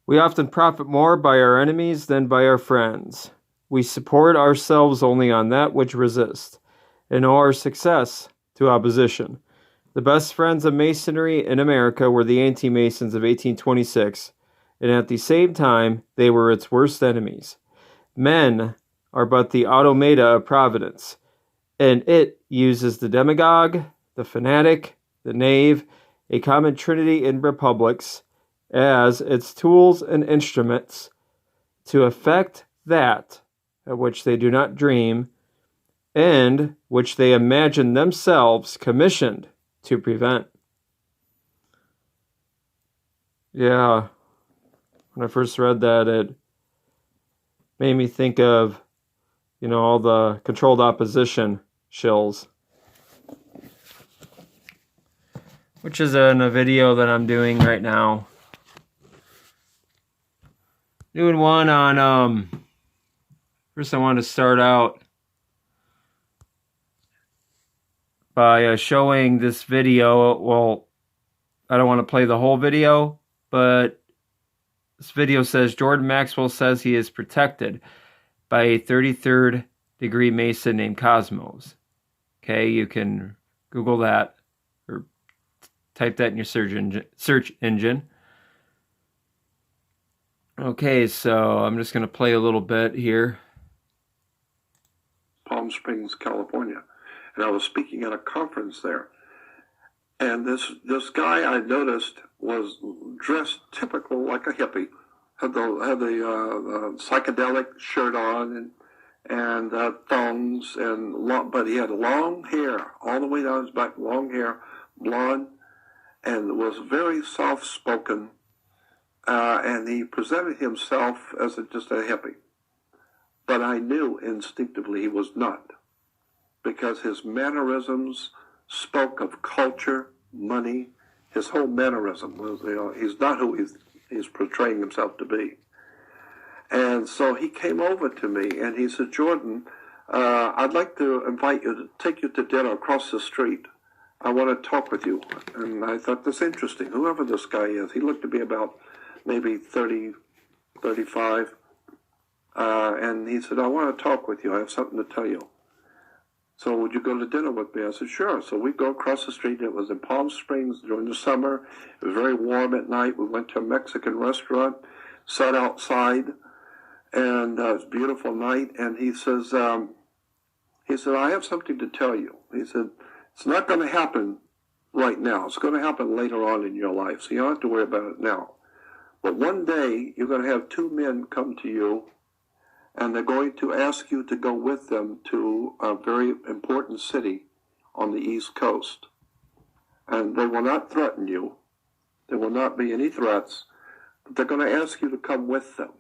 We often profit more by our enemies than by our friends. We support ourselves only on that which resists, and owe our success to opposition. The best friends of Masonry in America were the anti-Masons of 1826, and at the same time, they were its worst enemies. Men are but the automata of Providence, and it uses the demagogue, the fanatic, the knave, a common trinity in republics, as its tools and instruments to effect that of which they do not dream and which they imagine themselves commissioned to prevent. Yeah, when I first read that, it made me think of, all the controlled opposition shills, which is in a video that I'm doing right now. Doing one on, first I want to start out by showing this video. Well, I don't want to play the whole video, but this video says Jordan Maxwell says he is protected by a 33rd degree Mason named Cosmos. Okay, you can Google that or type that in your search engine. Okay, so I'm just going to play a little bit here. Palm Springs, California. And I was speaking at a conference there. And this guy I noticed was dressed typical like a hippie. Had the psychedelic shirt on and thongs but he had long hair all the way down his back, long hair, blonde, and was very soft spoken. And he presented himself as just a hippie. But I knew instinctively he was not, because his mannerisms spoke of culture, money. His whole mannerism was, he's not who he's portraying himself to be. And so he came over to me and he said, Jordan, I'd like to invite you to take you to dinner across the street. I want to talk with you. And I thought, that's interesting. Whoever this guy is, he looked to be about maybe 30, 35. And he said, I want to talk with you. I have something to tell you. So would you go to dinner with me? I said, sure. So we go across the street. It was in Palm Springs during the summer. It was very warm at night. We went to a Mexican restaurant, sat outside, and it was a beautiful night. And he says, I have something to tell you. He said, it's not going to happen right now. It's going to happen later on in your life. So you don't have to worry about it now. But one day, you're going to have two men come to you, and they're going to ask you to go with them to a very important city on the East Coast. And they will not threaten you. There will not be any threats. But they're going to ask you to come with them.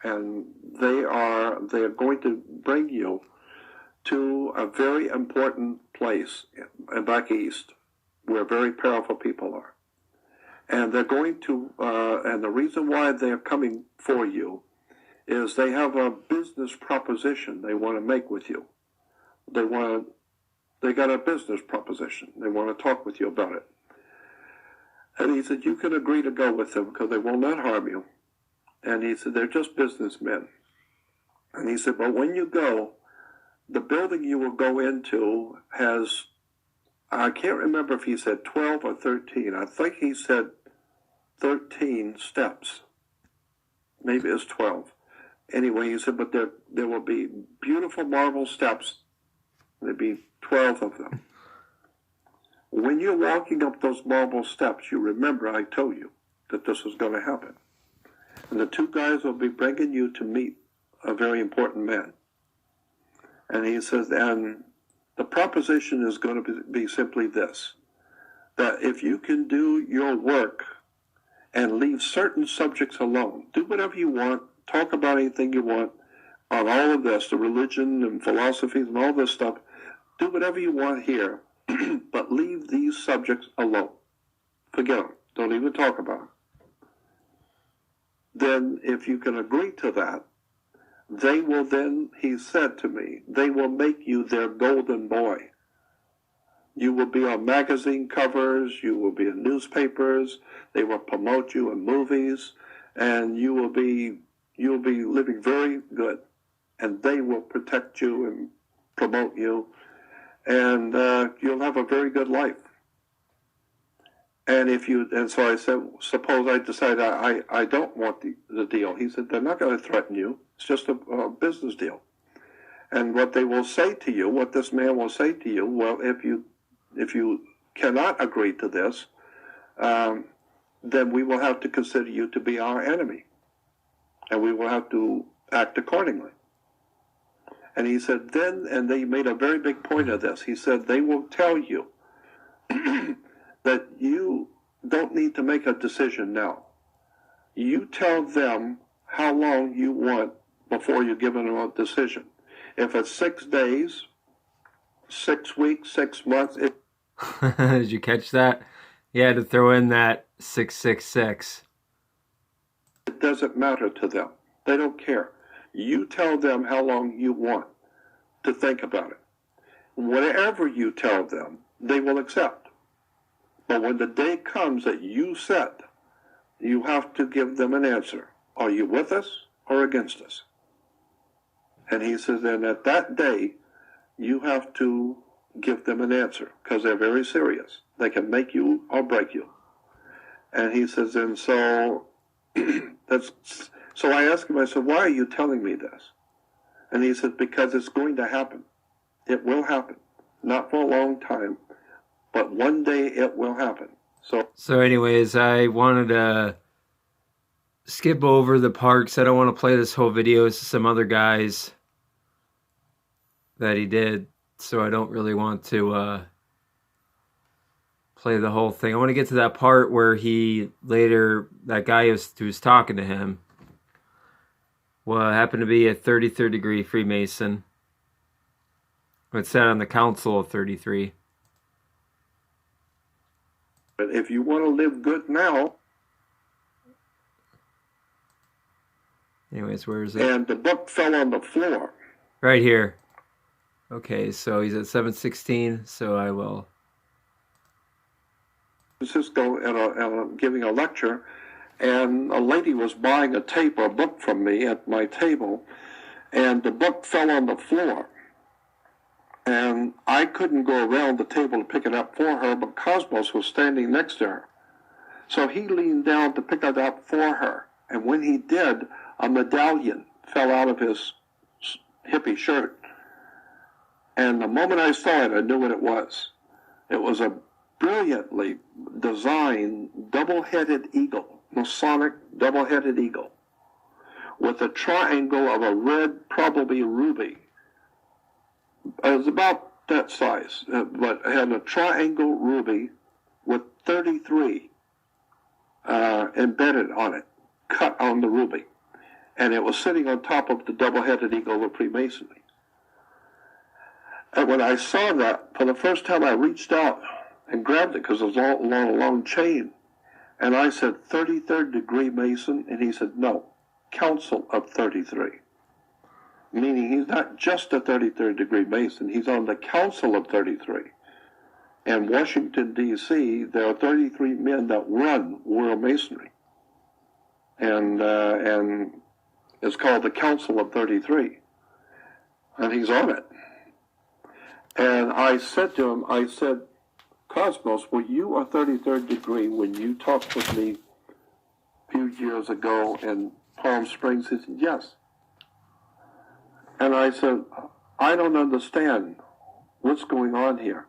And they are going to bring you to a very important place back east where very powerful people are. And they're going to, and the reason why they're coming for you is they have a business proposition they want to make with you. They got a business proposition. They want to talk with you about it. And he said, you can agree to go with them because they will not harm you. And he said, they're just businessmen. And he said, but when you go, the building you will go into has, I can't remember if he said 12 or 13. I think he said 13 steps. Maybe it's 12. Anyway, he said, but there will be beautiful marble steps. There'll be 12 of them. When you're walking up those marble steps, you remember I told you that this was going to happen. And the two guys will be bringing you to meet a very important man. And he says, and the proposition is going to be simply this, that if you can do your work and leave certain subjects alone, do whatever you want, talk about anything you want on all of this, the religion and philosophies and all this stuff, do whatever you want here, but leave these subjects alone. Forget them. Don't even talk about them. Then if you can agree to that, they will then, he said to me, they will make you their golden boy. You will be on magazine covers, you will be in newspapers, they will promote you in movies, and you will be living very good, and they will protect you and promote you, and you'll have a very good life. And so I said, suppose I decide I don't want the deal. He said, they're not going to threaten you. It's just a business deal. And what they will say to you, what this man will say to you, well, if you cannot agree to this, then we will have to consider you to be our enemy, and we will have to act accordingly. And he said, and they made a very big point of this. He said, they will tell you that you don't need to make a decision now. You tell them how long you want before you give them a decision. If it's 6 days, 6 weeks, 6 months. Did you catch that? You had to throw in that 666. It doesn't matter to them. They don't care. You tell them how long you want to think about it. Whatever you tell them, they will accept. But when the day comes that you set, you have to give them an answer. Are you with us or against us? And he says, and at that day, you have to give them an answer, because they're very serious. They can make you or break you. And he says, and so so I asked him, I said, why are you telling me this? And he said, because it's going to happen. It will happen. Not for a long time, but one day it will happen. So anyways, I wanted to skip over the parks. I don't want to play this whole video. It's some other guys that he did, so I don't really want to play the whole thing. I want to get to that part where that guy who was talking to him, well, happened to be a 33rd degree Freemason. It said on the Council of 33. But if you want to live good now. Anyways, where is it? And the book fell on the floor. Right here. Okay, so he's at 716, so I will. Francisco giving a lecture, and a lady was buying a tape or a book from me at my table, and the book fell on the floor. And I couldn't go around the table to pick it up for her, but Cosmos was standing next to her. So he leaned down to pick it up for her. And when he did, a medallion fell out of his hippie shirt. And the moment I saw it, I knew what it was. It was a brilliantly designed double-headed eagle, Masonic double-headed eagle, with a triangle of a red, probably ruby. It was about that size, but it had a triangle ruby with 33 embedded on it, cut on the ruby. And it was sitting on top of the double-headed eagle of Freemasonry. And when I saw that, for the first time I reached out and grabbed it, because it was all along a long chain. And I said, 33rd degree Mason? And he said, no, Council of 33. Meaning he's not just a 33rd degree Mason, he's on the Council of 33. In Washington, D.C., there are 33 men that run world masonry. And it's called the Council of 33. And he's on it. And I said to him, I said, Cosmos, were you a 33rd degree when you talked with me a few years ago in Palm Springs? He said, yes. And I said, I don't understand what's going on here.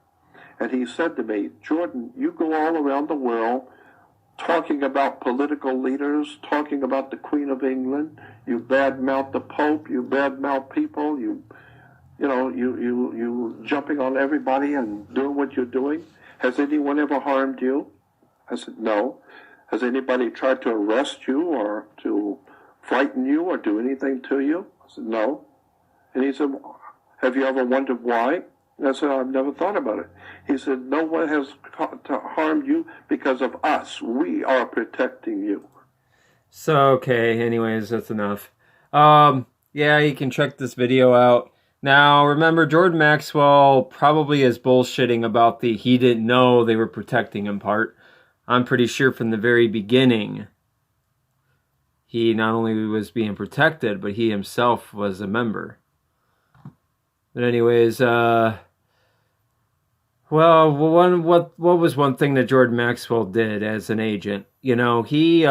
And he said to me, Jordan, you go all around the world talking about political leaders, talking about the Queen of England, you badmouth the Pope, you badmouth people, you jumping on everybody and doing what you're doing. Has anyone ever harmed you? I said, no. Has anybody tried to arrest you or to frighten you or do anything to you? I said, no. And he said, have you ever wondered why? And I said, I've never thought about it. He said, no one has harmed you because of us. We are protecting you. So, okay, anyways, that's enough. Yeah, you can check this video out. Now, remember, Jordan Maxwell probably is bullshitting about he didn't know they were protecting him part. I'm pretty sure from the very beginning, he not only was being protected, but he himself was a member. But anyways, what was one thing that Jordan Maxwell did as an agent? You know, he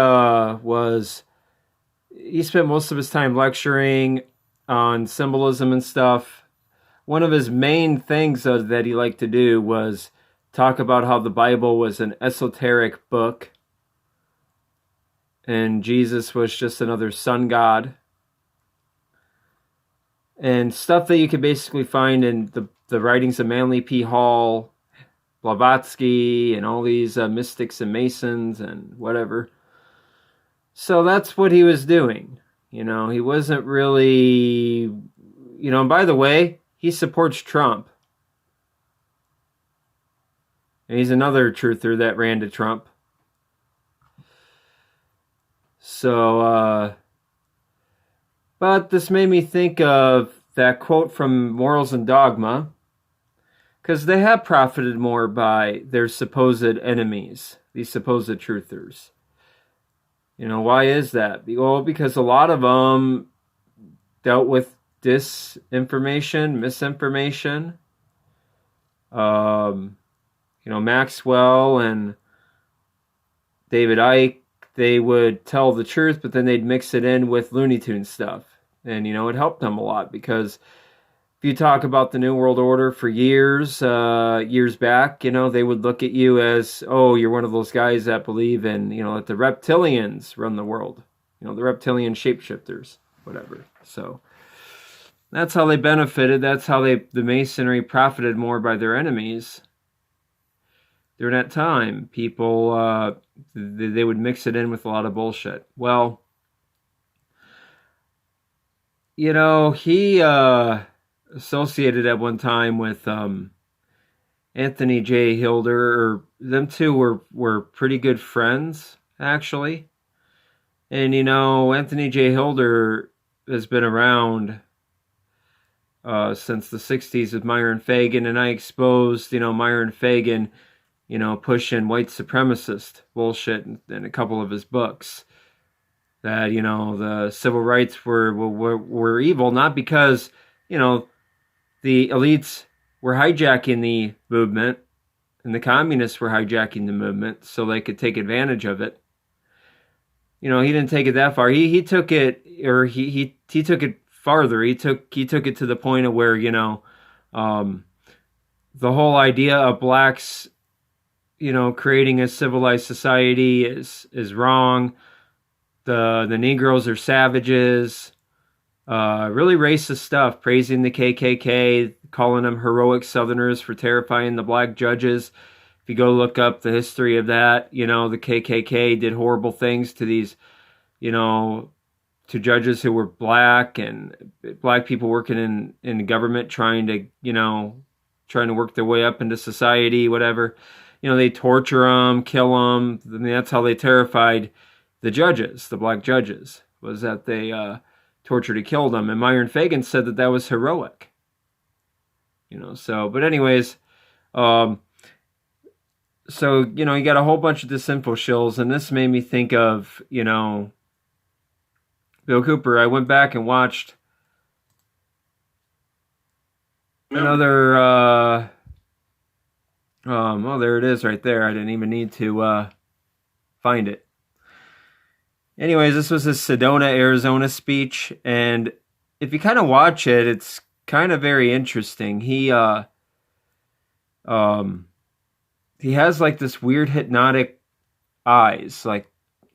spent most of his time lecturing on symbolism and stuff. One of his main things that he liked to do was talk about how the Bible was an esoteric book and Jesus was just another sun god. And stuff that you could basically find in the writings of Manly P. Hall, Blavatsky, and all these mystics and Masons and whatever. So that's what he was doing. You know, he wasn't really, you know, and by the way, he supports Trump. And he's another truther that ran to Trump. So, but this made me think of that quote from Morals and Dogma, because they have profited more by their supposed enemies, these supposed truthers. You know, why is that? Well, because a lot of them dealt with disinformation, misinformation. You know, Maxwell and David Icke, they would tell the truth, but then they'd mix it in with Looney Tunes stuff. And, you know, it helped them a lot, because if you talk about the New World Order for years back, you know, they would look at you as, oh, you're one of those guys that believe in, you know, that the reptilians run the world. You know, the reptilian shapeshifters, whatever. So that's how they benefited. That's how the Masonry profited more by their enemies. During that time, people, they would mix it in with a lot of bullshit. Well, you know, he associated at one time with Anthony J. Hilder, or them two were pretty good friends, actually. And, you know, Anthony J. Hilder has been around since the 60s with Myron Fagan, and I exposed, you know, Myron Fagan, you know, pushing white supremacist bullshit in a couple of his books. That, you know, the civil rights were evil, not because, you know, the elites were hijacking the movement and the communists were hijacking the movement so they could take advantage of it. You know, he didn't take it that far. He took it, or he took it farther. He took it to the point of where, you know, the whole idea of blacks, you know, creating a civilized society is wrong. The Negroes are savages. Really racist stuff, praising the KKK, calling them heroic Southerners for terrifying the black judges. If you go look up the history of that, you know, the KKK did horrible things to these, you know, to judges who were black, and black people working in the government trying to work their way up into society, whatever. You know, they torture them, kill them. I mean, that's how they terrified the judges, the black judges, was that they tortured and killed them. And Myron Fagan said that was heroic. You know, so, but anyways, so, you know, you got a whole bunch of disinfo shills, and this made me think of, you know, Bill Cooper. I went back and watched another, oh, there it is right there. I didn't even need to find it. Anyways, this was his Sedona, Arizona speech, and if you kind of watch it, it's kind of very interesting. He has like this weird hypnotic eyes, like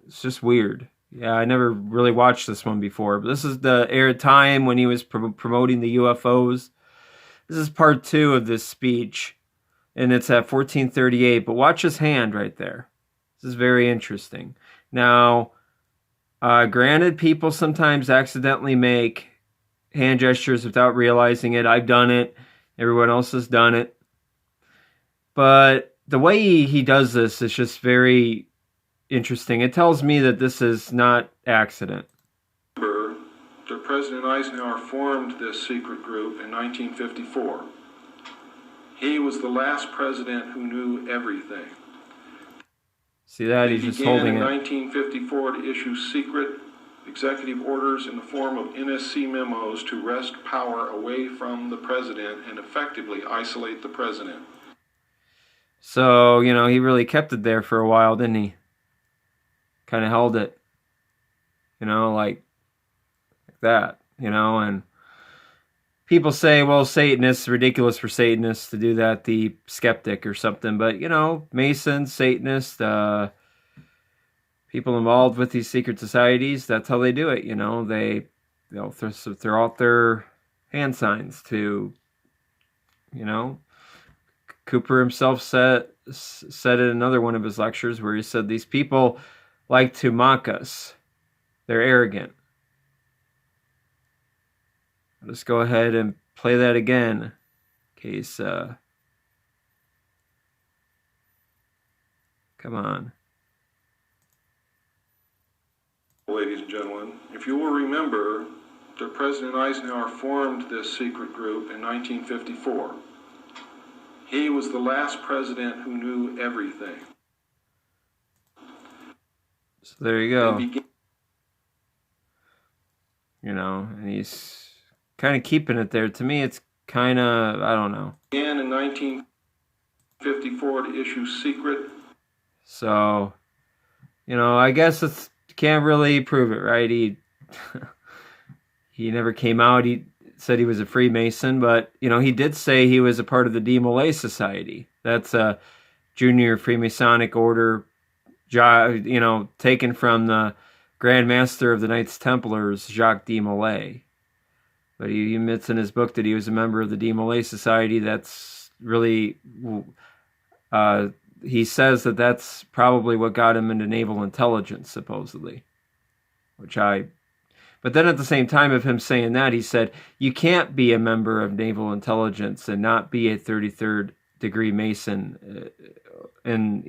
it's just weird. Yeah, I never really watched this one before, but this is the air time when he was promoting the UFOs. This is part 2 of this speech, and it's at 1438. But watch his hand right there. This is very interesting. Now, granted, people sometimes accidentally make hand gestures without realizing it. I've done it. Everyone else has done it. But the way he does this is just very interesting. It tells me that this is not accident. President Eisenhower formed this secret group in 1954. He was the last president who knew everything. See that? He's just holding it. He began in 1954 to issue secret executive orders in the form of NSC memos to wrest power away from the president and effectively isolate the president. So, he really kept it there for a while, didn't he? Kind of held it, like that, and people say, well, Satanists, ridiculous for Satanists to do that, the skeptic or something, but, Masons, Satanists, people involved with these secret societies, that's how they do it, they'll throw out their hand signs to, Cooper himself said in another one of his lectures where he said, these people like to mock us. They're arrogant. I'll just go ahead and play that again in case, come on. Ladies and gentlemen, if you will remember that President Eisenhower formed this secret group in 1954. He was the last president who knew everything. So there you go. And he's kind of keeping it there. To me, it's kind of, I don't know. Began in 1954 to issue secret. So, I guess it's can't really prove it, right? He never came out. He said he was a Freemason, but, he did say he was a part of the De Molay Society. That's a junior Freemasonic order, taken from the Grand Master of the Knights Templars, Jacques de Molay. But he admits in his book that he was a member of the De Molay Society. That's really, he says that that's probably what got him into naval intelligence, supposedly. But then at the same time of him saying that, he said, you can't be a member of naval intelligence and not be a 33rd degree Mason, and,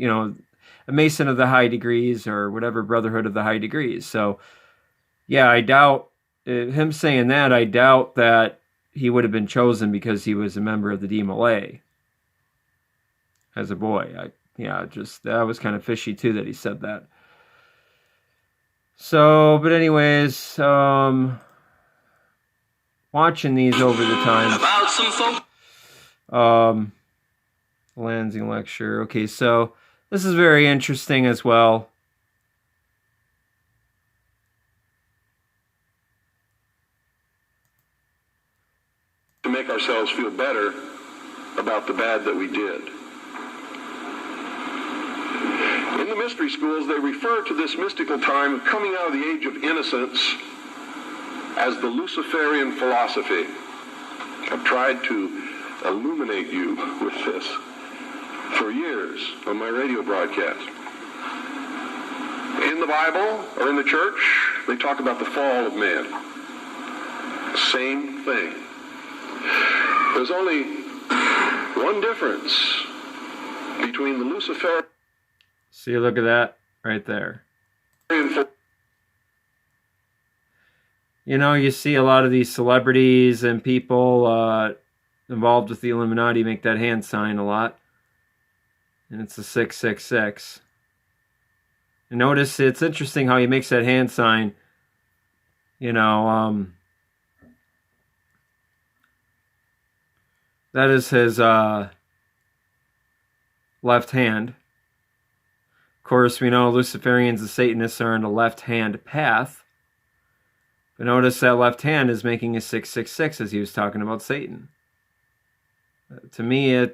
a Mason of the high degrees or whatever Brotherhood of the high degrees. So, yeah, I doubt, him saying that, I doubt that he would have been chosen because he was a member of the De Molay as a boy. That was kind of fishy too that he said that. So, but anyways, watching these over the time. About some folk. Lansing lecture. Okay, so this is very interesting as well. To make ourselves feel better about the bad that we did. In the mystery schools, they refer to this mystical time coming out of the age of innocence as the Luciferian philosophy. I've tried to illuminate you with this for years on my radio broadcast. In the Bible or in the church, they talk about the fall of man. Same thing. There's only one difference between the Luciferian. See, look at that right there. You see a lot of these celebrities and people involved with the Illuminati make that hand sign a lot. And it's the 666. And notice it's interesting how he makes that hand sign. That is his left hand. Of course, we know Luciferians and Satanists are on the left-hand path. But notice that left hand is making a 666 as he was talking about Satan. To me,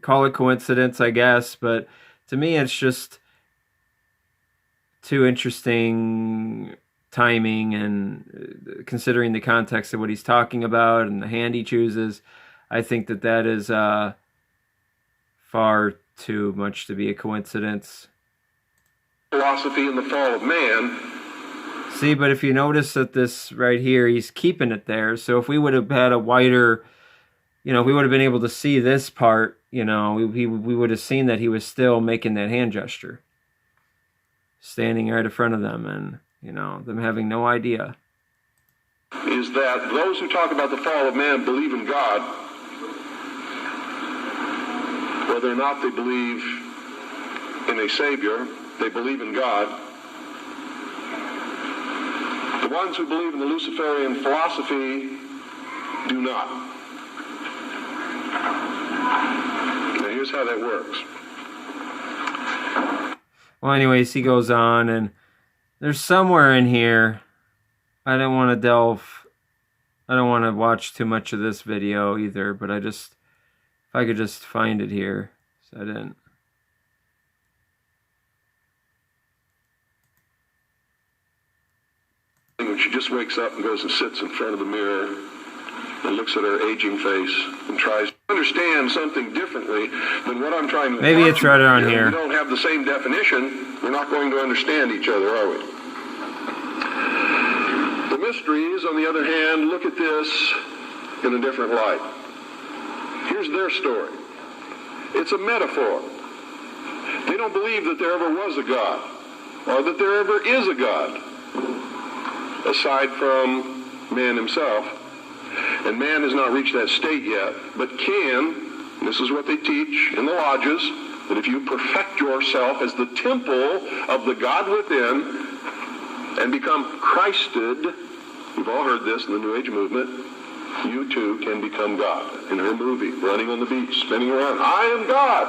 call it coincidence, I guess, but to me it's just too interesting timing, and considering the context of what he's talking about and the hand he chooses, I think that is far too much to be a coincidence. Philosophy in the fall of man. See, but if you notice that this right here, he's keeping it there. So if we would have had a wider, if we would have been able to see this part, we would have seen that he was still making that hand gesture, standing right in front of them, and them having no idea. Is that those who talk about the fall of man believe in God, whether or not they believe in a Savior, they believe in God. ones who believe in the Luciferian philosophy do not. Now here's how that works. Well, anyways, he goes on, and there's somewhere in here, I don't want to watch too much of this video either, but if I could just find it here, so I didn't. When she just wakes up and goes and sits in front of the mirror and looks at her aging face and tries to understand something differently than what I'm trying to... Maybe it's right around here. We don't have the same definition. We're not going to understand each other, are we? The mysteries, on the other hand, look at this in a different light. Here's their story. It's a metaphor. They don't believe that there ever was a God, or that there ever is a God, aside from man himself. And man has not reached that state yet, but can, and this is what they teach in the lodges, that if you perfect yourself as the temple of the God within and become Christed, you've all heard this in the New Age movement, you too can become God. In her movie, Running on the Beach, spinning around, I am God.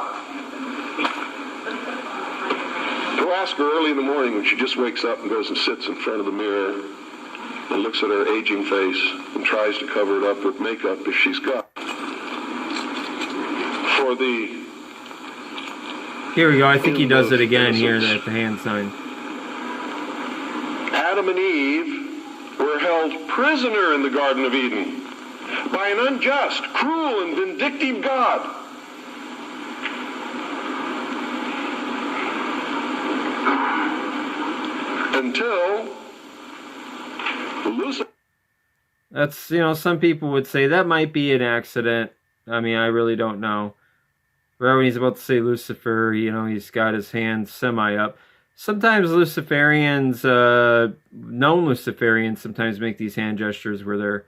Go ask her early in the morning when she just wakes up and goes and sits in front of the mirror and looks at her aging face and tries to cover it up with makeup if she's got. Here we go. I think he does it again here at the hand sign. Adam and Eve were held prisoner in the Garden of Eden by an unjust, cruel, and vindictive God. Until Lucifer. That's, some people would say that might be an accident. I mean, I really don't know. Right when he's about to say Lucifer, he's got his hands semi up. Sometimes Luciferians, known Luciferians, sometimes make these hand gestures where they're,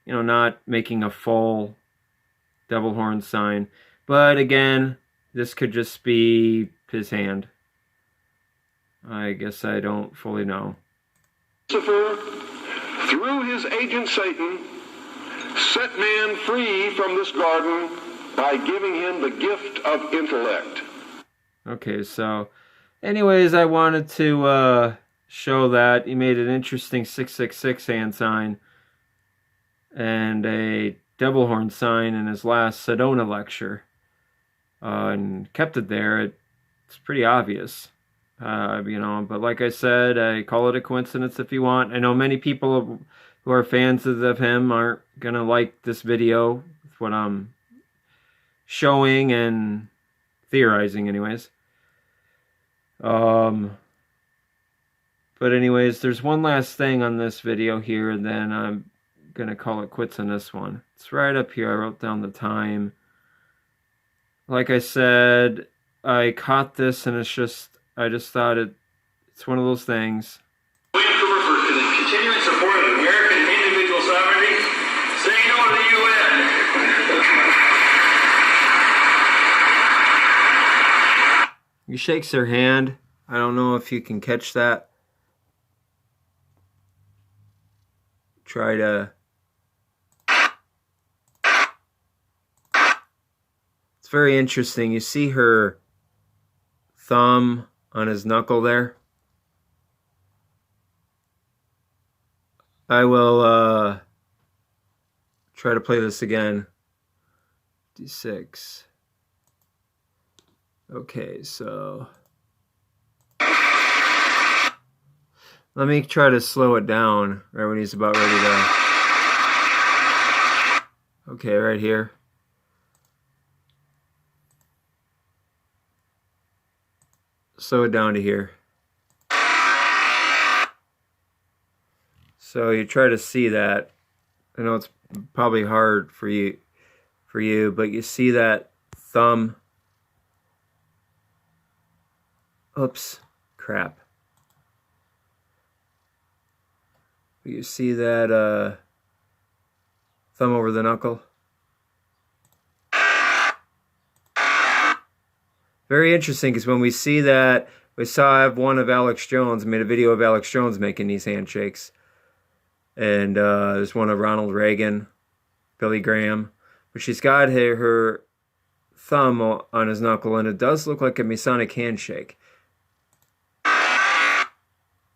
not making a full devil horn sign. But again, this could just be his hand. I guess I don't fully know. Lucifer, through his agent Satan, set man free from this garden by giving him the gift of intellect. Okay, so anyways, I wanted to show that he made an interesting 666 hand sign and a devil horn sign in his last Sedona lecture, and kept it there. It's pretty obvious. But like I said, I call it a coincidence if you want. I know many people who are fans of him aren't going to like this video, with what I'm showing and theorizing anyways. But anyways, there's one last thing on this video here, and then I'm going to call it quits on this one. It's right up here. I wrote down the time. Like I said, I caught this, and I just thought it's one of those things. Vancouver for continuing support of American individual sovereignty. Say no to the UN. He shakes her hand. I don't know if you can catch that. Try to... It's very interesting. You see her thumb on his knuckle there. I will try to play this again. D6. Okay, so let me try to slow it down right when he's about ready to... Okay, right here. Slow it down to here. So you try to see that. I know it's probably hard for you, but you see that thumb. Oops, crap. You see that thumb over the knuckle? Very interesting, because when we see that, I have one of Alex Jones, made a video of Alex Jones making these handshakes. And there's one of Ronald Reagan, Billy Graham. But she's got her thumb on his knuckle, and it does look like a Masonic handshake.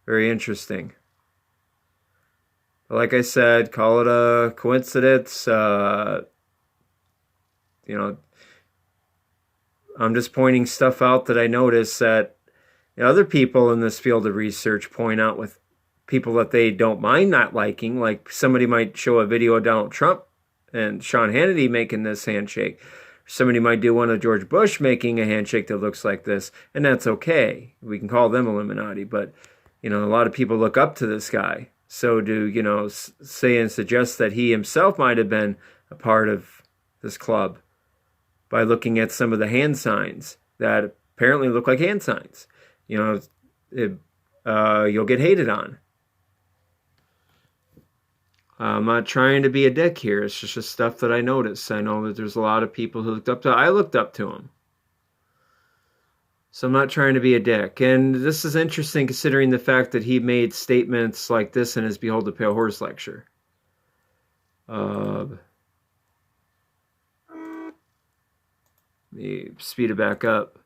Very interesting. But like I said, call it a coincidence. I'm just pointing stuff out that I notice that other people in this field of research point out with people that they don't mind not liking. Like somebody might show a video of Donald Trump and Sean Hannity making this handshake. Somebody might do one of George Bush making a handshake that looks like this, and that's okay. We can call them Illuminati, but a lot of people look up to this guy. So do, say and suggest that he himself might have been a part of this club by looking at some of the hand signs that apparently look like hand signs. You'll get hated on. I'm not trying to be a dick here. It's just stuff that I noticed. I know that there's a lot of people who looked up to. I looked up to him. So I'm not trying to be a dick. And this is interesting considering the fact that he made statements like this in his Behold the Pale Horse lecture. Let me speed it back up.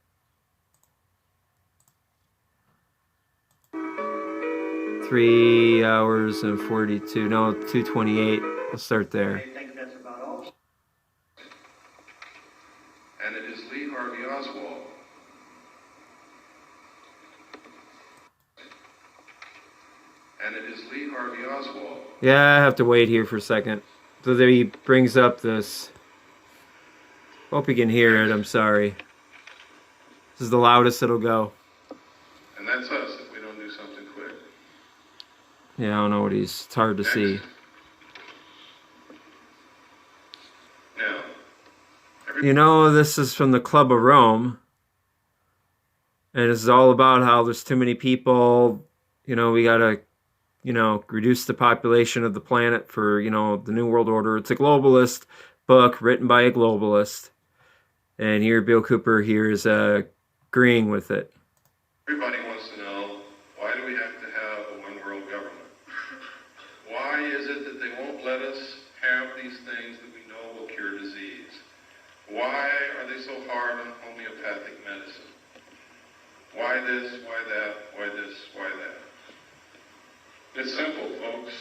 3 hours and 42. No, 2:28. We'll start there. I think that's about all. And it is Lee Harvey Oswald. And it is Lee Harvey Oswald. Yeah, I have to wait here for a second. So there he brings up this. Hope you can hear it. I'm sorry. This is the loudest it'll go. And that's us if we don't do something quick. Yeah, I don't know what he's. It's hard to see. Now, This is from the Club of Rome. And this is all about how there's too many people. We gotta, reduce the population of the planet for, the New World Order. It's a globalist book written by a globalist. And here, Bill Cooper here is agreeing with it. everybody wants to know, why do we have to have a one-world government? Why is it that they won't let us have these things that we know will cure disease? Why are they so hard on homeopathic medicine? Why this, why that, why this, why that? It's simple, folks.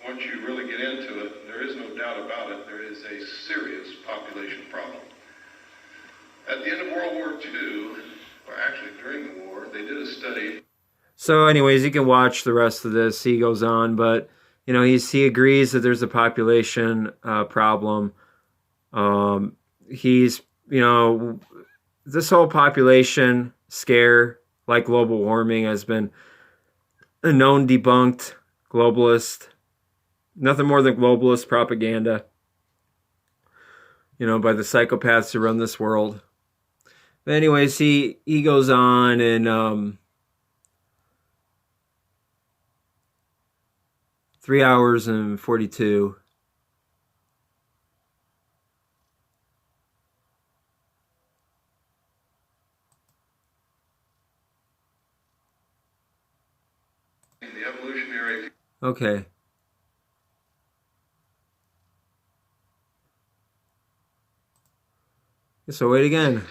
Once you really get into it, there is no doubt about it, there is a serious population problem. At the end of World War II, or actually during the war, they did a study. So anyways, you can watch the rest of this. He goes on, but, he agrees that there's a population problem. He's, this whole population scare, like global warming, has been a known debunked globalist, nothing more than globalist propaganda, by the psychopaths who run this world. But anyways, he goes on and 3 hours and 42. The evolutionary. Okay. So wait again.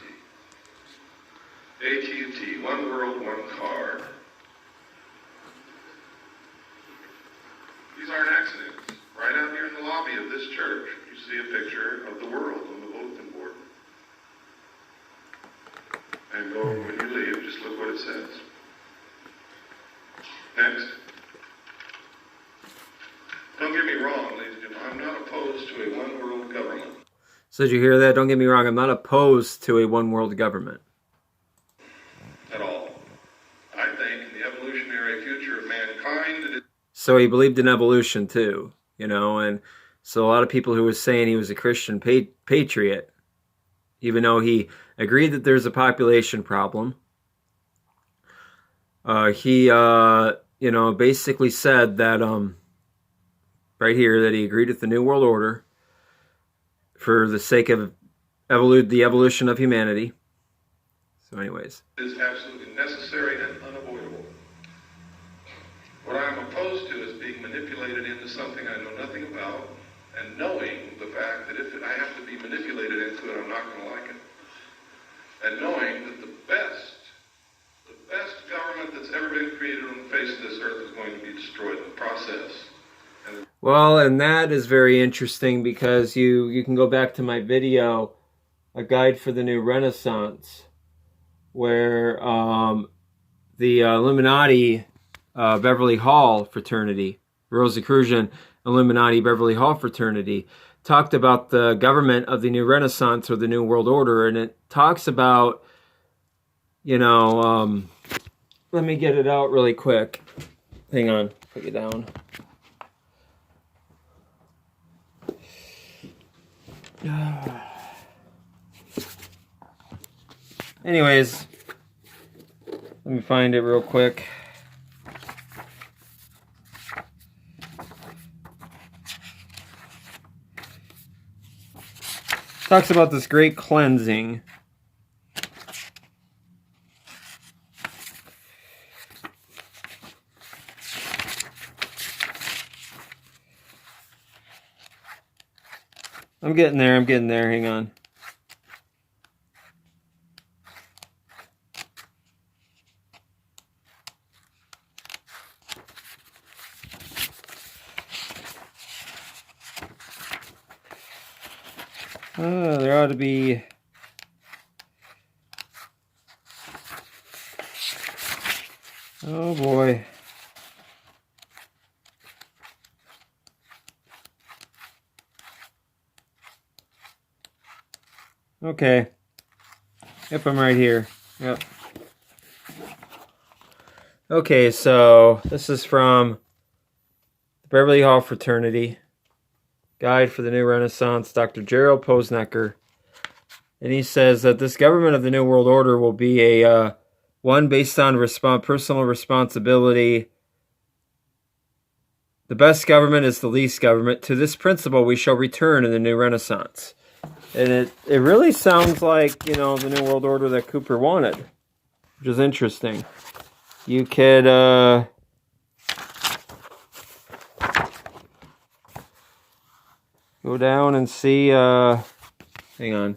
AT&T, one world, one card. These aren't accidents. Right out here in the lobby of this church, you see a picture of the world on the bulletin board. And go, when you leave, just look what it says. Next. Don't get me wrong, ladies and gentlemen, I'm not opposed to a one-world government. So did you hear that? Don't get me wrong, I'm not opposed to a one-world government. At all. I think in the evolutionary future of mankind... So he believed in evolution too, and so a lot of people who were saying he was a Christian patriot, even though he agreed that there's a population problem, he, basically said that, right here, that he agreed with the New World Order for the sake of the evolution of humanity. So anyways. It is absolutely necessary and unavoidable. What I am opposed to is being manipulated into into something I know nothing about, and knowing the fact that if I have to be manipulated into it, I'm not going to like it. And knowing that the best government that's ever been created on the face of this earth is going to be destroyed in the process. Well, and that is very interesting because you can go back to my video, A Guide for the New Renaissance, where the Illuminati Beverly Hall fraternity, Rosicrucian Illuminati Beverly Hall fraternity, talked about the government of the New Renaissance or the New World Order, and it talks about, let me get it out really quick. Hang on, put you down. Anyways, let me find it real quick. Talks about this great cleansing. I'm getting there, hang on. There ought to be... Oh boy. Okay. Yep, I'm right here. Yep. Okay, so this is from the Beverly Hall Fraternity. Guide for the New Renaissance, Dr. Gerald Posnecker. And he says that this government of the New World Order will be a one based on personal responsibility. The best government is the least government. To this principle we shall return in the New Renaissance. And it really sounds like, the New World Order that Cooper wanted, which is interesting. You could, go down and see, hang on.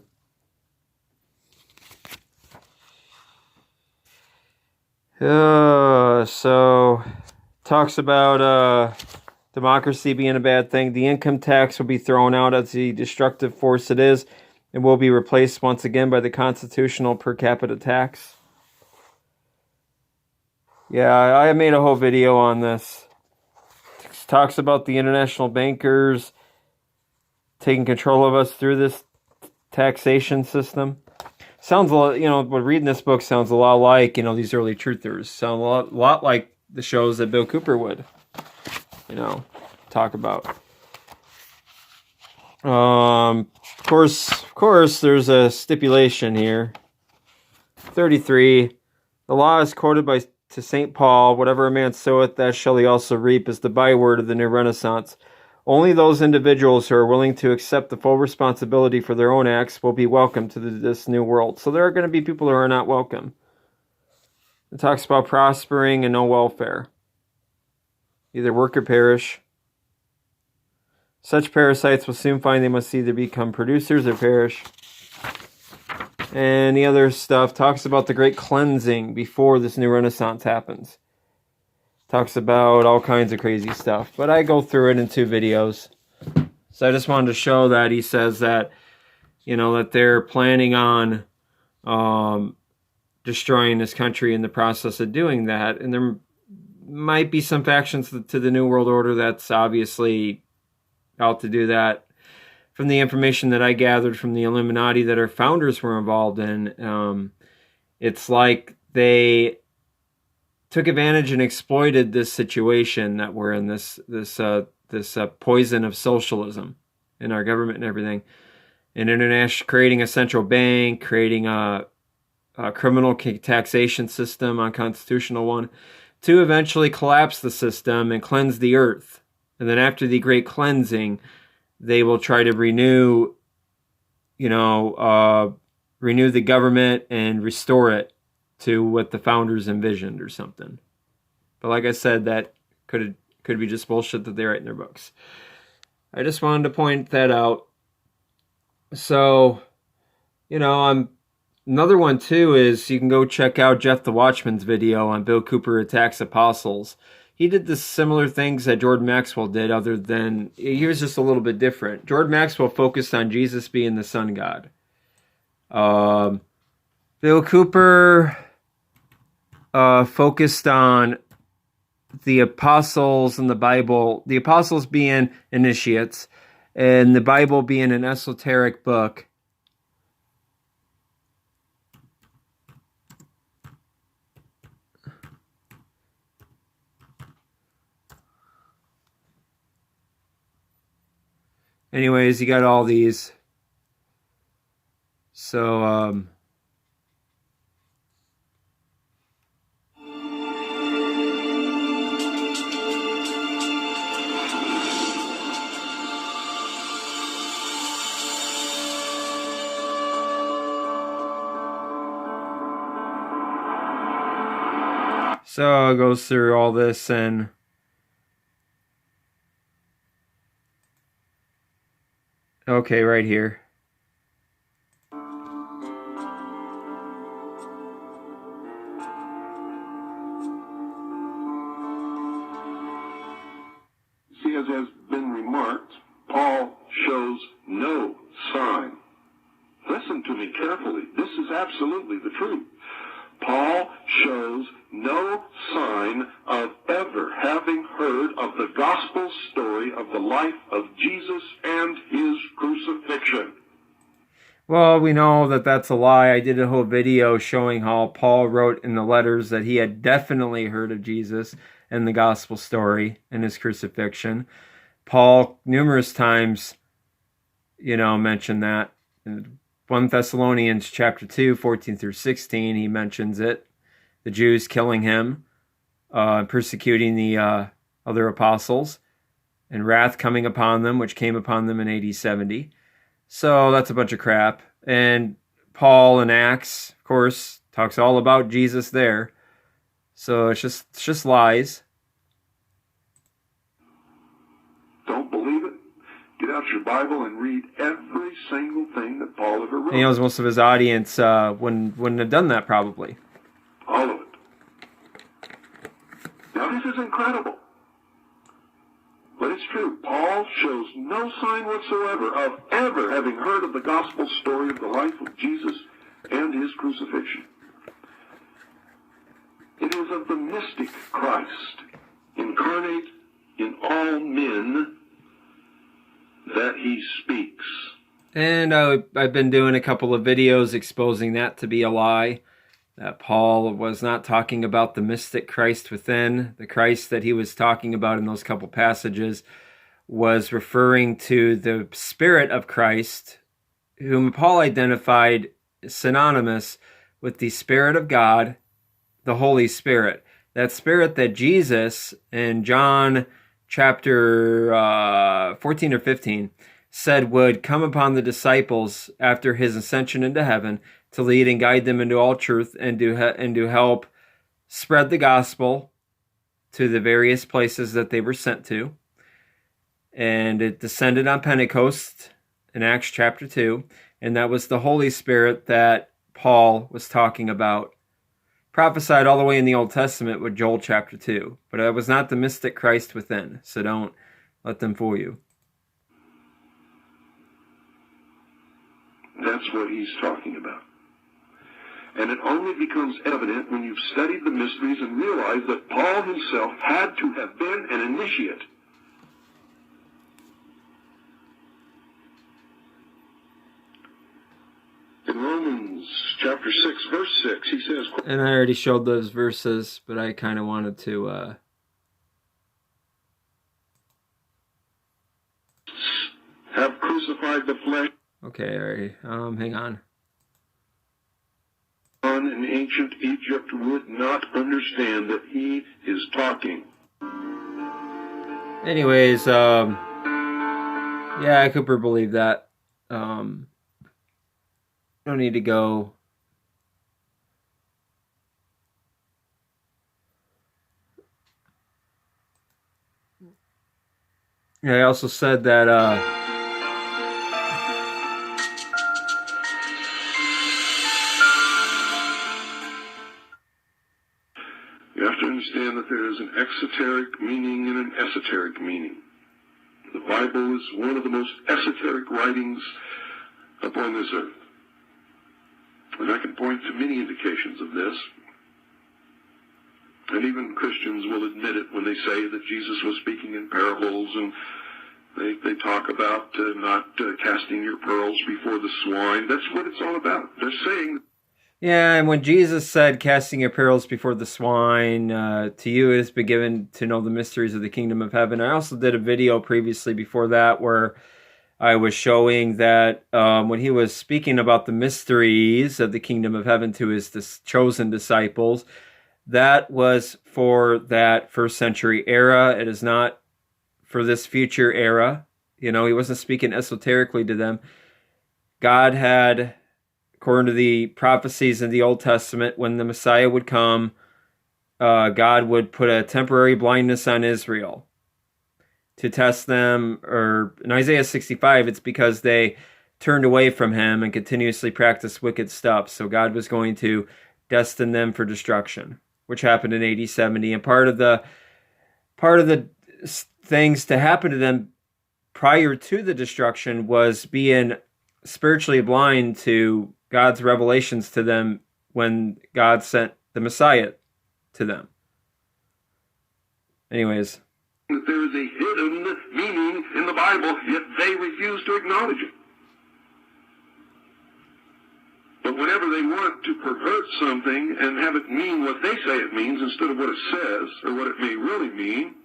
So, talks about, democracy being a bad thing. The income tax will be thrown out as the destructive force it is and will be replaced once again by the constitutional per capita tax. Yeah, I made a whole video on this. It talks about the international bankers taking control of us through this taxation system. Sounds a lot, but reading this book sounds a lot like, these early truthers. Sound a lot like the shows that Bill Cooper would, talk about. Of course, there's a stipulation here. 33. The law is quoted to St. Paul, whatever a man soweth, that shall he also reap, is the byword of the New Renaissance. Only those individuals who are willing to accept the full responsibility for their own acts will be welcome to this new world. So there are going to be people who are not welcome. It talks about prospering and no welfare. Either work or perish. Such parasites will soon find they must either become producers or perish. And the other stuff talks about the great cleansing before this new Renaissance happens. Talks about all kinds of crazy stuff. But I go through it in 2 videos. So I just wanted to show that he says that, that they're planning on destroying this country in the process of doing that. And there might be some factions to the New World Order that's obviously out to do that. From the information that I gathered from the Illuminati that our founders were involved in, it's like they took advantage and exploited this situation that we're in, this poison of socialism in our government and everything, and creating a central bank, creating a criminal taxation system, unconstitutional one, to eventually collapse the system and cleanse the earth. And then after the great cleansing, they will try to renew the government and restore it to what the founders envisioned or something. But like I said, that could Could be just bullshit that they write in their books. I just wanted to point that out. So, another one too is you can go check out Jeff the Watchman's video on Bill Cooper Attacks Apostles. He did the similar things that Jordan Maxwell did, other than he was just a little bit different. Jordan Maxwell focused on Jesus being the Son God. Bill Cooper focused on the apostles and the Bible, the apostles being initiates, and the Bible being an esoteric book. Anyways, you got all these. So, So it goes through all this, and okay, right here. See, as has been remarked, Paul shows no sign. Listen to me carefully. This is absolutely the truth. Paul shows no sign of ever having heard of the gospel story of the life of Jesus and his crucifixion. Well, we know that that's a lie. I did a whole video showing how Paul wrote in the letters that he had definitely heard of Jesus and the gospel story and his crucifixion. Paul, numerous times, mentioned that. In 1 Thessalonians chapter 2, 14 through 16, he mentions it. The Jews killing him, persecuting the other apostles, and wrath coming upon them, which came upon them in AD 70. So that's a bunch of crap. And Paul in Acts, of course, talks all about Jesus there. So it's just lies. Don't believe it? Get out your Bible and read every single thing that Paul ever wrote. And he knows most of his audience wouldn't have done that probably. All of it. Now this is incredible. But it's true. Paul shows no sign whatsoever of ever having heard of the gospel story of the life of Jesus and his crucifixion. It is of the mystic Christ, incarnate in all men, that he speaks. And I've been doing a couple of videos exposing that to be a lie. That Paul was not talking about the mystic Christ within. The Christ that he was talking about in those couple passages was referring to the Spirit of Christ, whom Paul identified synonymous with the Spirit of God, the Holy Spirit. That Spirit that Jesus in John chapter 14 or 15 said would come upon the disciples after his ascension into heaven to lead and guide them into all truth and to help spread the gospel to the various places that they were sent to. And it descended on Pentecost in Acts chapter 2, and that was the Holy Spirit that Paul was talking about. Prophesied all the way in the Old Testament with Joel chapter 2, but it was not the mystic Christ within, so don't let them fool you. That's what he's talking about. And it only becomes evident when you've studied the mysteries and realize that Paul himself had to have been an initiate. In Romans chapter 6, verse 6, he says... And I already showed those verses, but I kind of wanted to... have crucified the flesh. Okay, all right. Hang on. In ancient Egypt would not understand that he is talking. Anyways, yeah, Cooper believed that. No need to go. I also said that you have to understand that there is an exoteric meaning and an esoteric meaning. The Bible is one of the most esoteric writings upon this earth. And I can point to many indications of this. And even Christians will admit it when they say that Jesus was speaking in parables, and they talk about not casting your pearls before the swine. That's what it's all about. They're saying... Yeah, and when Jesus said, casting your pearls before the swine, to you it has been given to know the mysteries of the kingdom of heaven. I also did a video previously before that where I was showing that when he was speaking about the mysteries of the kingdom of heaven to his chosen disciples, that was for that first century era. It is not for this future era. You know, he wasn't speaking esoterically to them. God had, according to the prophecies in the Old Testament, when the Messiah would come, God would put a temporary blindness on Israel to test them. Or in Isaiah 65, it's because they turned away from him and continuously practiced wicked stuff. So God was going to destine them for destruction, which happened in AD 70. And part of the things to happen to them prior to the destruction was being spiritually blind to God's revelations to them when God sent the Messiah to them. Anyways. That there is a hidden meaning in the Bible, yet they refuse to acknowledge it. But whenever they want to pervert something and have it mean what they say it means instead of what it says or what it may really mean,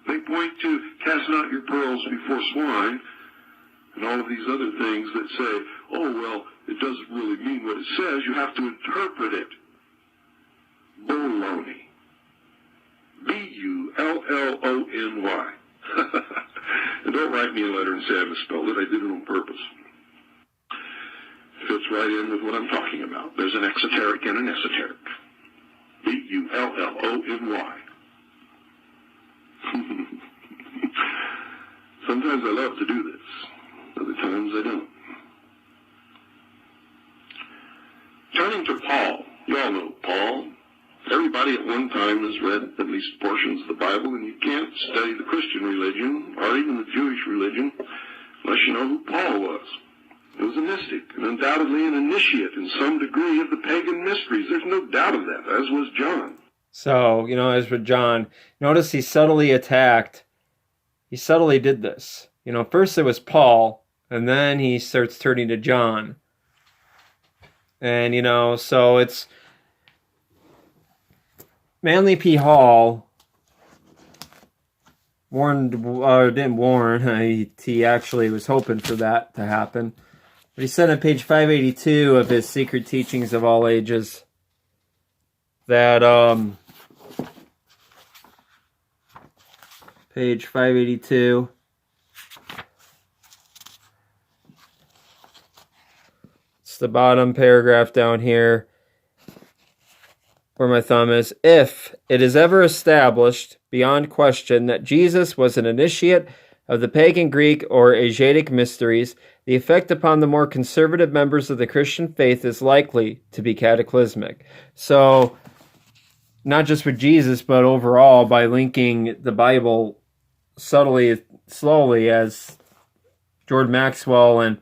they point to cast not your pearls before swine and all of these other things that say, oh, well, it doesn't really mean what it says. You have to interpret it. Baloney. B-U-L-L-O-N-Y. And don't write me a letter and say I misspelled it. I did it on purpose. Fits right in with what I'm talking about. There's an exoteric and an esoteric. B-U-L-L-O-N-Y. Sometimes I love to do this. Other times I don't. Turning to Paul. You all know Paul. Everybody at one time has read at least portions of the Bible, and you can't study the Christian religion or even the Jewish religion unless you know who Paul was. He was a mystic, and undoubtedly an initiate in some degree of the pagan mysteries. There's no doubt of that, as was John. So, as with John, notice he subtly attacked. He subtly did this. First it was Paul, and then he starts turning to John. And, so it's Manly P. Hall didn't warn. He actually was hoping for that to happen. But he said on page 582 of his Secret Teachings of All Ages that, page 582, it's the bottom paragraph down here where my thumb is. If it is ever established beyond question that Jesus was an initiate of the pagan Greek or Asiatic mysteries, the effect upon the more conservative members of the Christian faith is likely to be cataclysmic. So, not just with Jesus, but overall, by linking the Bible subtly, slowly, as George Maxwell and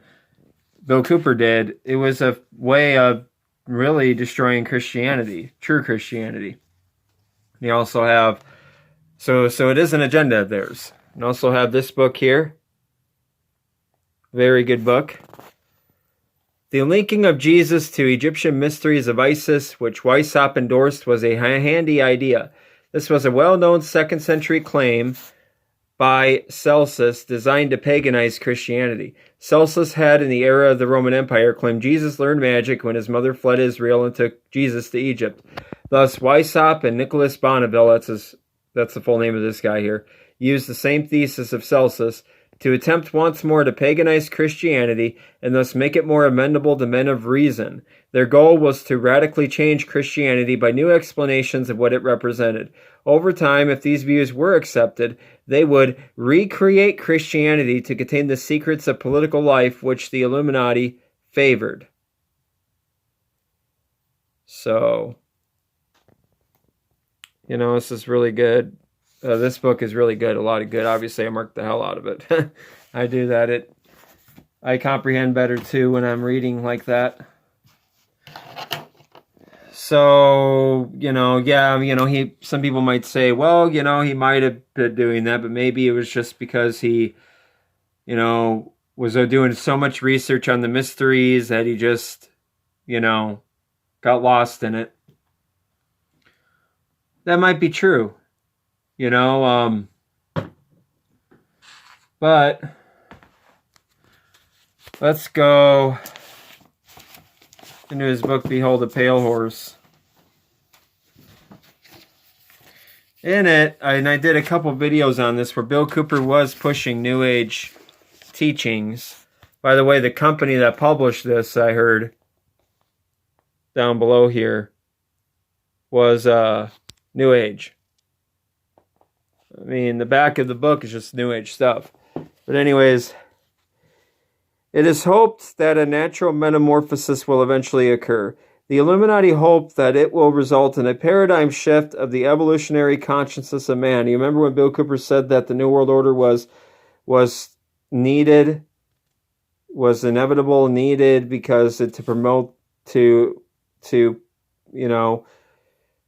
Bill Cooper did, it was a way of really destroying Christianity, true Christianity. You also have, so it is an agenda of theirs. You also have this book here. Very good book. The linking of Jesus to Egyptian mysteries of Isis, which Weishaupt endorsed, was a handy idea. This was a well-known 2nd century claim by Celsus designed to paganize Christianity. Celsus had, in the era of the Roman Empire, claimed Jesus learned magic when his mother fled Israel and took Jesus to Egypt. Thus, Weishaupt and Nicholas Bonneville, that's the full name of this guy here, used the same thesis of Celsus to attempt once more to paganize Christianity and thus make it more amenable to men of reason. Their goal was to radically change Christianity by new explanations of what it represented. Over time, if these views were accepted, they would recreate Christianity to contain the secrets of political life which the Illuminati favored. So, this is really good. This book is really good, a lot of good. Obviously, I marked the hell out of it. I do that. I comprehend better, too, when I'm reading like that. So, some people might say, well, he might have been doing that, but maybe it was just because he, was doing so much research on the mysteries that he just, got lost in it. That might be true, but let's go into his book, Behold a Pale Horse. In it, and I did a couple videos on this where Bill Cooper was pushing New Age teachings. By the way, the company that published this, I heard down below here, was New Age. I mean, the back of the book is just New Age stuff. But anyways, it is hoped that a natural metamorphosis will eventually occur. The Illuminati hope that it will result in a paradigm shift of the evolutionary consciousness of man. You remember when Bill Cooper said that the New World Order was needed, was inevitable, needed because to promote, to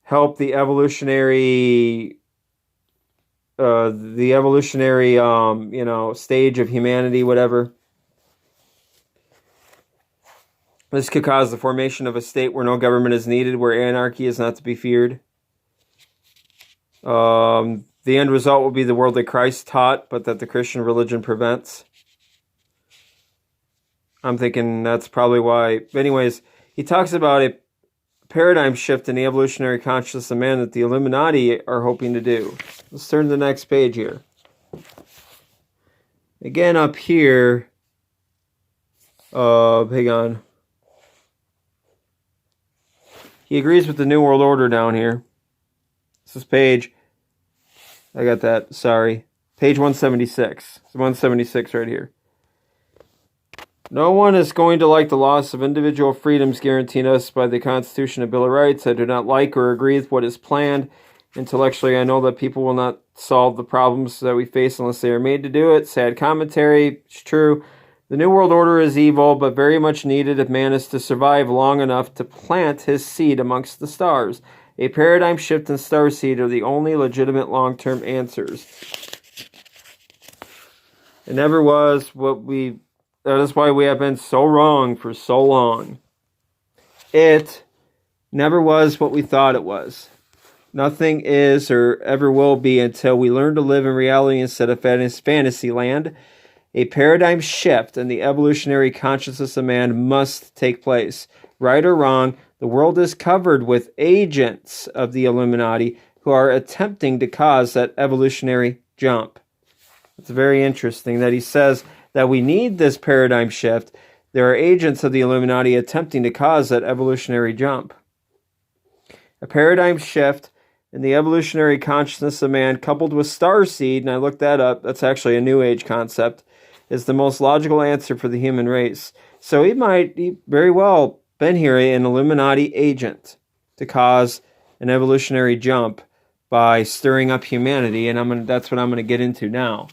help the evolutionary stage of humanity, whatever. This could cause the formation of a state where no government is needed, where anarchy is not to be feared. The end result will be the world that Christ taught, but that the Christian religion prevents. I'm thinking that's probably why. Anyways, he talks about a paradigm shift in the evolutionary consciousness of man that the Illuminati are hoping to do. Let's turn to the next page here. Again, up here, hang on. He agrees with the New World Order down here. This is page, I got that, sorry. Page 176. It's 176 right here. No one is going to like the loss of individual freedoms guaranteed us by the Constitution and Bill of Rights. I do not like or agree with what is planned. Intellectually, I know that people will not solve the problems that we face unless they are made to do it. Sad commentary. It's true. The New World Order is evil, but very much needed if man is to survive long enough to plant his seed amongst the stars. A paradigm shift and starseed are the only legitimate long-term answers. It never was that is why we have been so wrong for so long. It never was what we thought it was. Nothing is or ever will be until we learn to live in reality instead of fantasy land. A paradigm shift in the evolutionary consciousness of man must take place. Right or wrong, the world is covered with agents of the Illuminati who are attempting to cause that evolutionary jump. It's very interesting that he says that we need this paradigm shift. There are agents of the Illuminati attempting to cause that evolutionary jump. A paradigm shift in the evolutionary consciousness of man coupled with starseed, and I looked that up, that's actually a New Age concept, is the most logical answer for the human race. So he very well been here an Illuminati agent to cause an evolutionary jump by stirring up humanity, and that's what I'm going to get into now.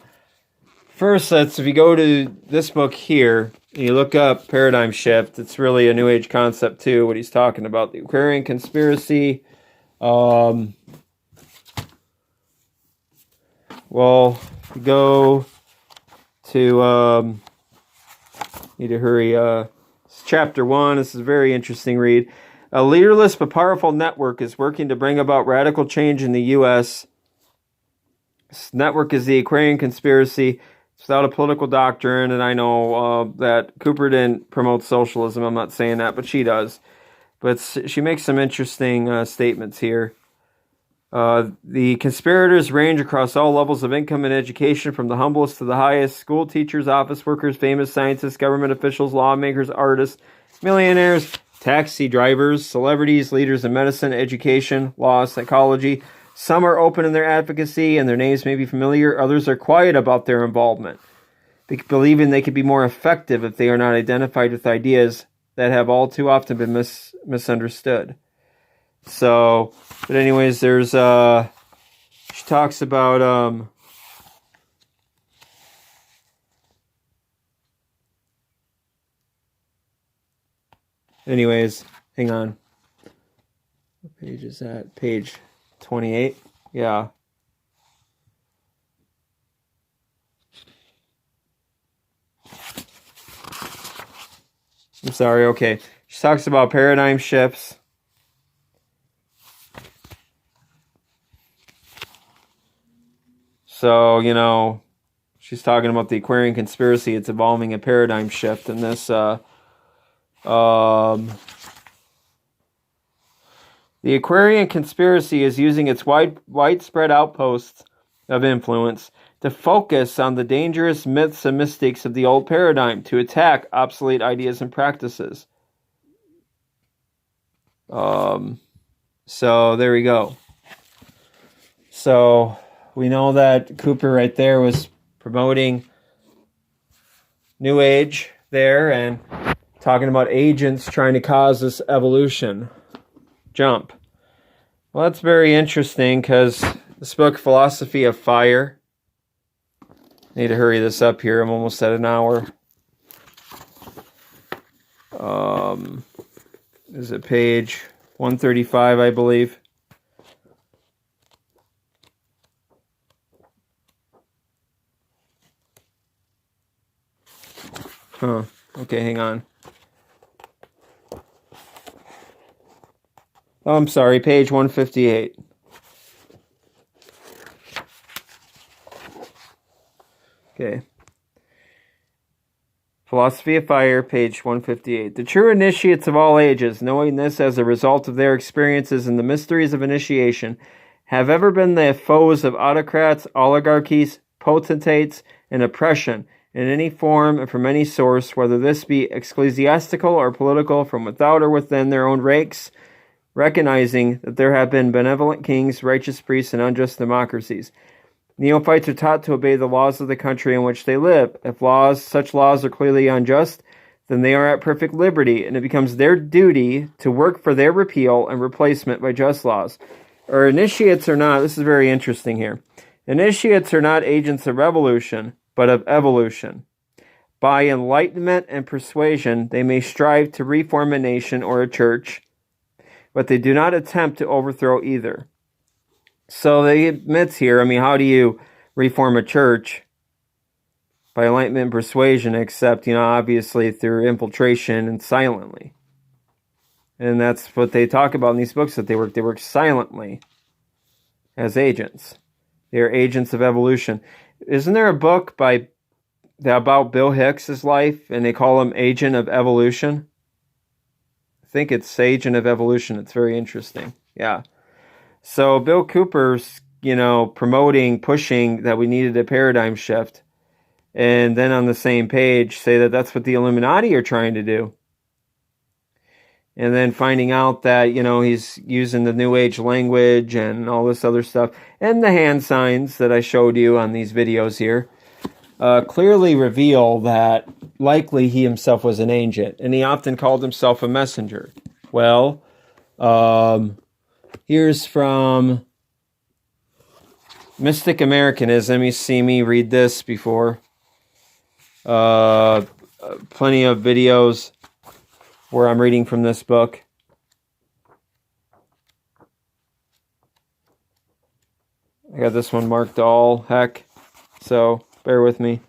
First, if you go to this book here, and you look up paradigm shift, it's really a New Age concept too, what he's talking about. The Aquarian conspiracy. Well, go to, need to hurry, it's chapter 1, this is a very interesting read. A leaderless but powerful network is working to bring about radical change in the U.S. This network is the Aquarian conspiracy. It's without a political doctrine, and I know that Cooper didn't promote socialism, I'm not saying that, but she does. But she makes some interesting statements here. The conspirators range across all levels of income and education, from the humblest to the highest: school teachers, office workers, famous scientists, government officials, lawmakers, artists, millionaires, taxi drivers, celebrities, leaders in medicine, education, law, psychology, Some are open in their advocacy and their names may be familiar. Others are quiet about their involvement, believing they could be more effective if they are not identified with ideas that have all too often been misunderstood. So, but anyways, there's, she talks about, anyways, hang on. What page is that? Page 28? Yeah. I'm sorry, okay. She talks about paradigm shifts. So, you know, she's talking about the Aquarian conspiracy. It's involving a paradigm shift in this, the Aquarian conspiracy is using its widespread outposts of influence to focus on the dangerous myths and mystics of the old paradigm, to attack obsolete ideas and practices. So there we go. So we know that Cooper right there was promoting New Age there and talking about agents trying to cause this evolution jump. Well, that's very interesting because this book, Philosophy of Fire, I need to hurry this up here. I'm almost at an hour. Is it page 135, I believe? Huh. Okay, hang on. Oh, I'm sorry, page 158. Okay. Philosophy of Fire, page 158. The true initiates of all ages, knowing this as a result of their experiences in the mysteries of initiation, have ever been the foes of autocrats, oligarchies, potentates, and oppression in any form and from any source, whether this be ecclesiastical or political, from without or within their own ranks, recognizing that there have been benevolent kings, righteous priests, and unjust democracies. Neophytes are taught to obey the laws of the country in which they live. If such laws are clearly unjust, then they are at perfect liberty, and it becomes their duty to work for their repeal and replacement by just laws. Or initiates are not, this is very interesting here, initiates are not agents of revolution, but of evolution. By enlightenment and persuasion, they may strive to reform a nation or a church, but they do not attempt to overthrow either. So they admits here, I mean, how do you reform a church? By enlightenment and persuasion, except, obviously through infiltration and silently. And that's what they talk about in these books, that they work silently as agents. They are agents of evolution. Isn't there a book about Bill Hicks' life, and they call him Agent of Evolution? I think it's Agent of Evolution. It's very interesting. Yeah. So Bill Cooper's, promoting, pushing that we needed a paradigm shift. And then on the same page say that that's what the Illuminati are trying to do. And then finding out that, he's using the New Age language and all this other stuff. And the hand signs that I showed you on these videos here clearly reveal that likely he himself was an agent. And he often called himself a messenger. Well, here's from Mystic Americanism. You see me read this before. Plenty of videos where I'm reading from this book. I got this one marked all heck, so bear with me.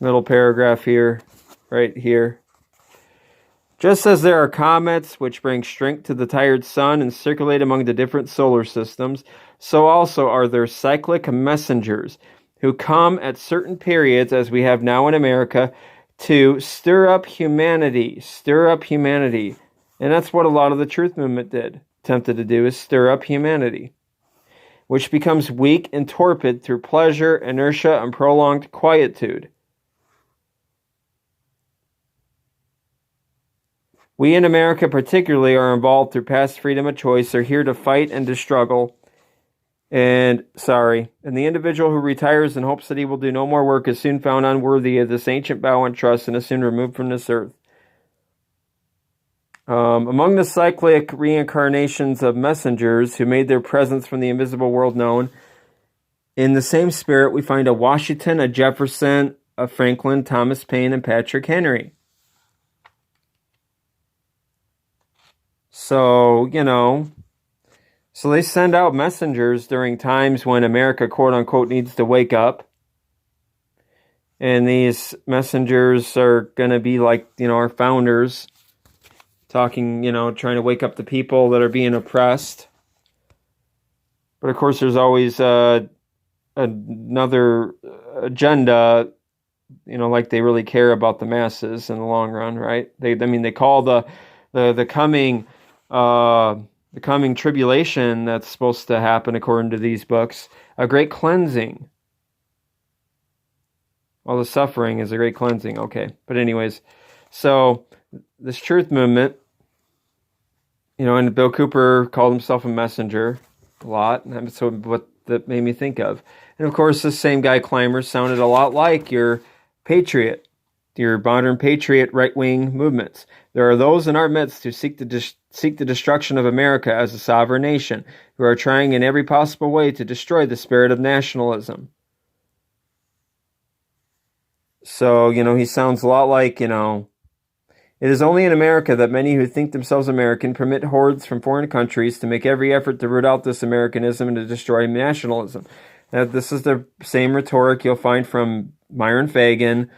Middle paragraph here, right here. Just as there are comets which bring strength to the tired sun and circulate among the different solar systems, so also are there cyclic messengers who come at certain periods, as we have now in America, to stir up humanity. And that's what a lot of the truth movement attempted to do, is stir up humanity, which becomes weak and torpid through pleasure, inertia, and prolonged quietude. We in America particularly are involved through past freedom of choice, are here to fight and to struggle. And the individual who retires in hopes that he will do no more work is soon found unworthy of this ancient vow and trust and is soon removed from this earth. Among the cyclic reincarnations of messengers who made their presence from the invisible world known, in the same spirit we find a Washington, a Jefferson, a Franklin, Thomas Paine, and Patrick Henry. So, so they send out messengers during times when America, quote unquote, needs to wake up. And these messengers are going to be like, our founders, talking, trying to wake up the people that are being oppressed. But of course, there's always another agenda, like they really care about the masses in the long run, right? They call the coming tribulation that's supposed to happen according to these books a great cleansing. All the suffering is a great cleansing. Okay, but anyways, so this truth movement, and Bill Cooper called himself a messenger a lot, and that's what that made me think of. And of course, this same guy Clymer sounded a lot like your patriot, your modern patriot right-wing movements. There are those in our midst who seek the destruction of America as a sovereign nation, who are trying in every possible way to destroy the spirit of nationalism. So, he sounds a lot like, it is only in America that many who think themselves American permit hordes from foreign countries to make every effort to root out this Americanism and to destroy nationalism. Now, this is the same rhetoric you'll find from Myron Fagan,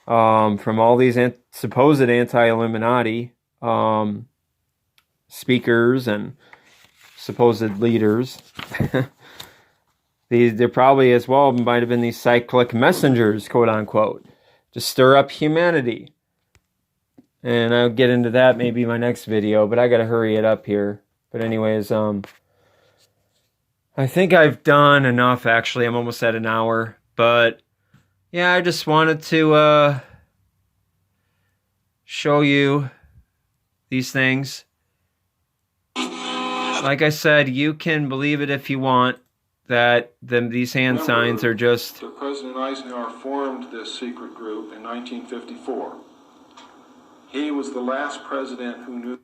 from all these supposed anti-Illuminati speakers and supposed leaders. There probably as well might have been these cyclic messengers, quote unquote, to stir up humanity. And I'll get into that maybe in my next video, but I got to hurry it up here. But anyways, I think I've done enough, actually. I'm almost at an hour. But yeah, I just wanted to show you these things. Like I said, you can believe it if you want, that these hand signs are just... President Eisenhower formed this secret group in 1954. He was the last president who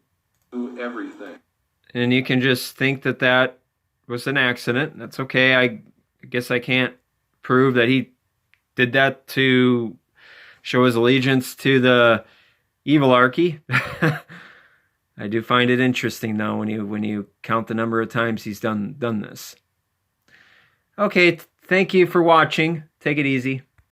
knew everything. And you can just think that was an accident. That's okay. I guess I can't prove that he did that to show his allegiance to the evilarchy. I do find it interesting, though, when you count the number of times he's done this. Okay, thank you for watching. Take it easy.